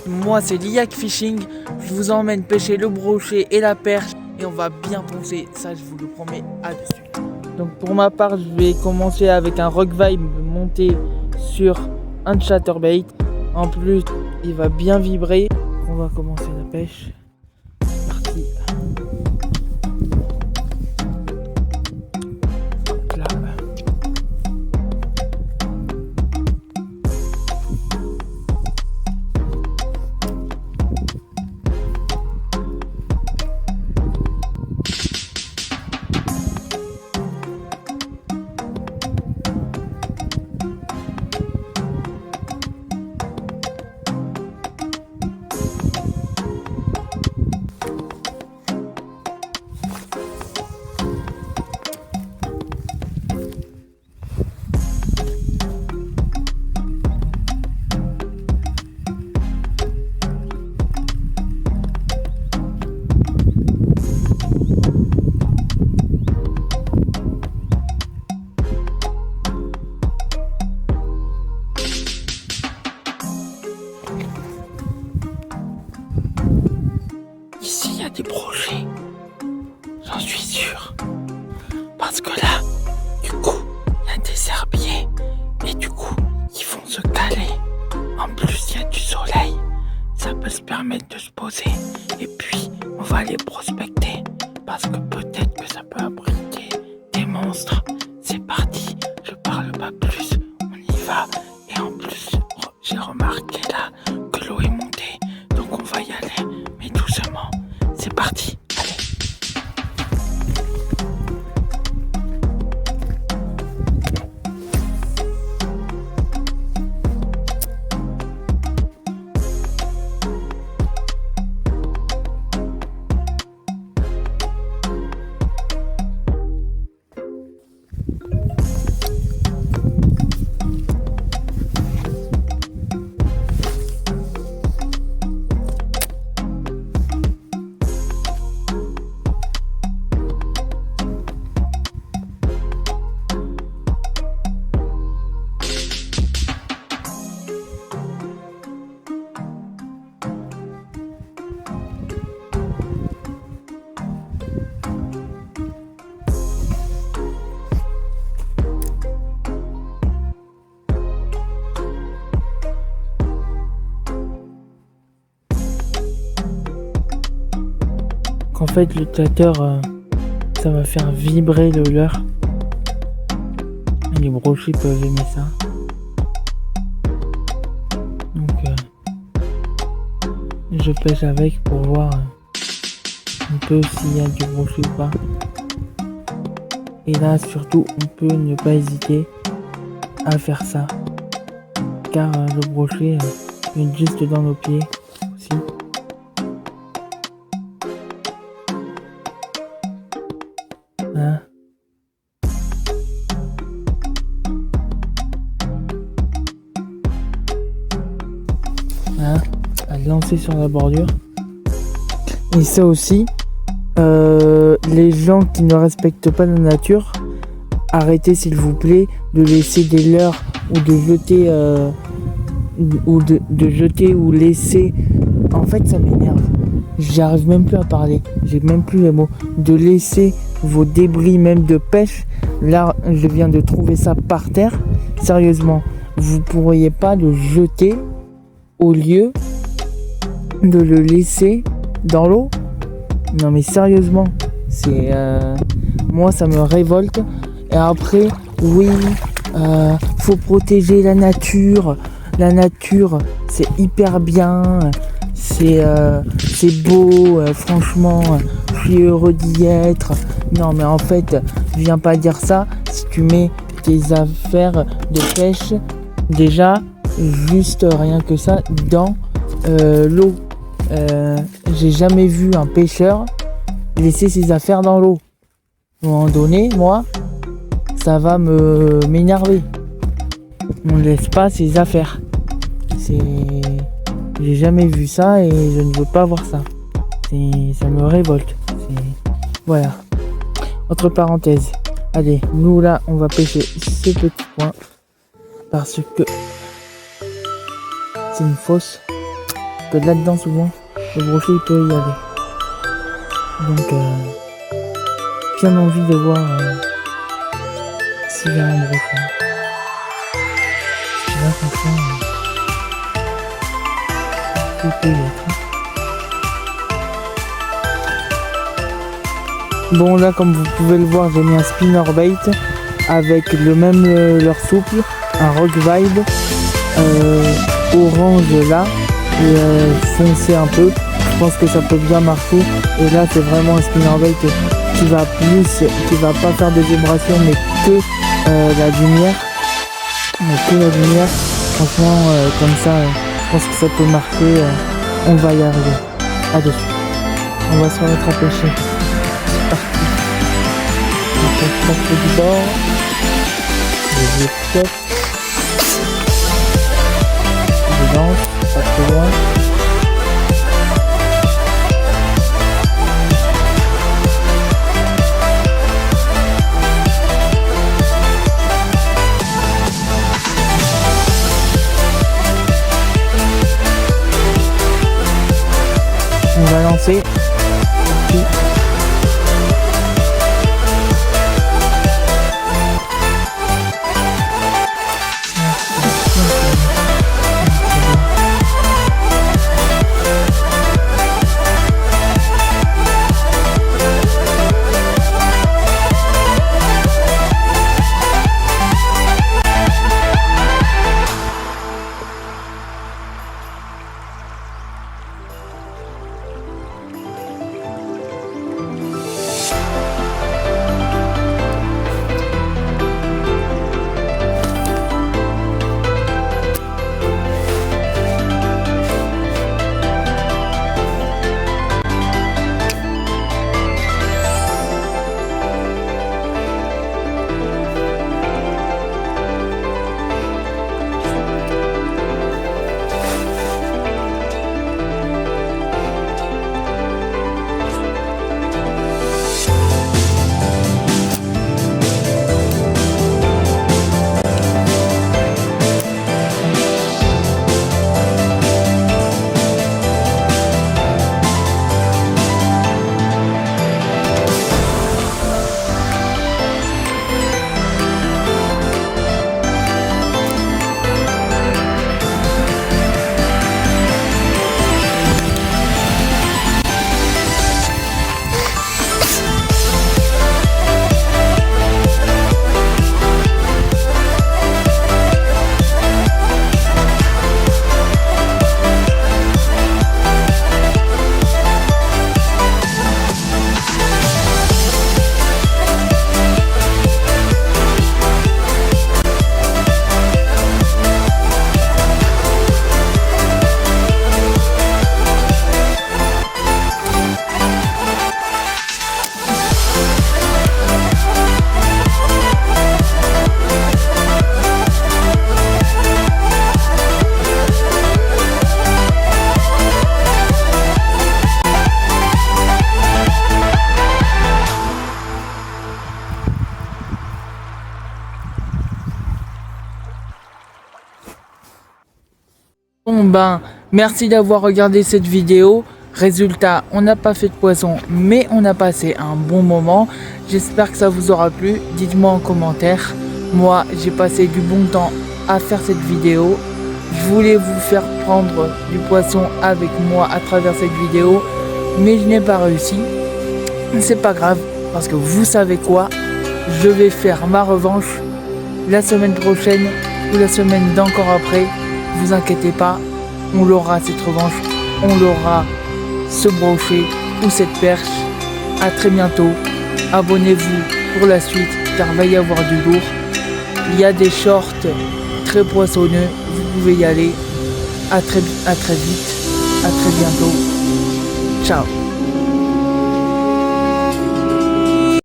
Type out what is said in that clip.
Moi c'est l'IAC Fishing, je vous emmène pêcher le brochet et la perche et on va bien poncer, ça je vous le promets à dessus. Donc pour ma part je vais commencer avec un rock vibe monté sur un chatterbait. En plus il va bien vibrer. On va commencer la pêche. C'est parti. Là. Ici il y a des brochets, j'en suis sûr. Parce que là, du coup, il y a des herbiers et du coup, ils vont se caler. En plus, il y a du soleil, ça peut se permettre de se poser. Et puis, on va les prospecter parce que peut-être que ça peut abriter des monstres. C'est parti, je parle pas plus, on y va. Et en plus, j'ai remarqué là que l'eau est montée, donc on va y aller, mais doucement. C'est parti, allez. En fait le tâteur ça va faire vibrer le leurre. Les brochets peuvent aimer ça. Donc je pêche avec pour voir un peu s'il y a du brochet ou pas. Et là surtout on peut ne pas hésiter à faire ça. Car le brochet est juste dans nos pieds aussi. Hein? Hein? À lancer sur la bordure. Et ça aussi, les gens qui ne respectent pas la nature, arrêtez s'il vous plaît de laisser des leurres ou de jeter de jeter ou laisser. En fait ça m'énerve. J'arrive même plus à parler. J'ai même plus les mots. De laisser vos débris même de pêche. Là, je viens de trouver ça par terre. Sérieusement, vous pourriez pas le jeter au lieu de le laisser dans l'eau? Non mais sérieusement, c'est moi ça me révolte. Et après, oui, faut protéger la nature. La nature, c'est hyper bien. C'est beau, franchement, je suis heureux d'y être. Non mais en fait, viens pas dire ça si tu mets tes affaires de pêche, déjà, juste rien que ça, dans l'eau. J'ai jamais vu un pêcheur laisser ses affaires dans l'eau. À un moment donné, moi, ça va m'énerver. On ne laisse pas ses affaires. J'ai jamais vu ça et je ne veux pas voir ça. Ça me révolte. Voilà. Entre parenthèses. Allez, nous là, on va pêcher ce petit point. Parce que c'est une fosse. que là-dedans souvent le brochet il peut y aller. Donc bien envie de voir s'il y a un brochet. Parce que là franchement tout peut y être. Bon là comme vous pouvez le voir j'ai mis un spinnerbait avec le même leurre souple, un rock vibe orange là et foncé un peu. Je pense que ça peut bien marcher et là c'est vraiment un spinnerbait qui va pas faire des vibrations mais que la lumière. Franchement comme ça je pense que ça peut marcher, on va y arriver. À dessus. On va se remettre à pêcher. C'est parti. On pêche presque du bord. Je vais peut-être. Je lance, pas trop loin. On va lancer. Parti. Bon ben, merci d'avoir regardé cette vidéo. Résultat, on n'a pas fait de poisson, mais on a passé un bon moment. J'espère que ça vous aura plu. Dites-moi en commentaire. Moi, j'ai passé du bon temps à faire cette vidéo. Je voulais vous faire prendre du poisson avec moi à travers cette vidéo, mais je n'ai pas réussi. C'est pas grave, parce que vous savez quoi? Je vais faire ma revanche la semaine prochaine ou la semaine d'encore après. Vous inquiétez pas, on l'aura cette revanche, on l'aura ce brochet ou cette perche. À très bientôt, abonnez-vous pour la suite car il va y avoir du lourd. Il y a des shorts très poissonneux, vous pouvez y aller. À très vite, à très bientôt. Ciao.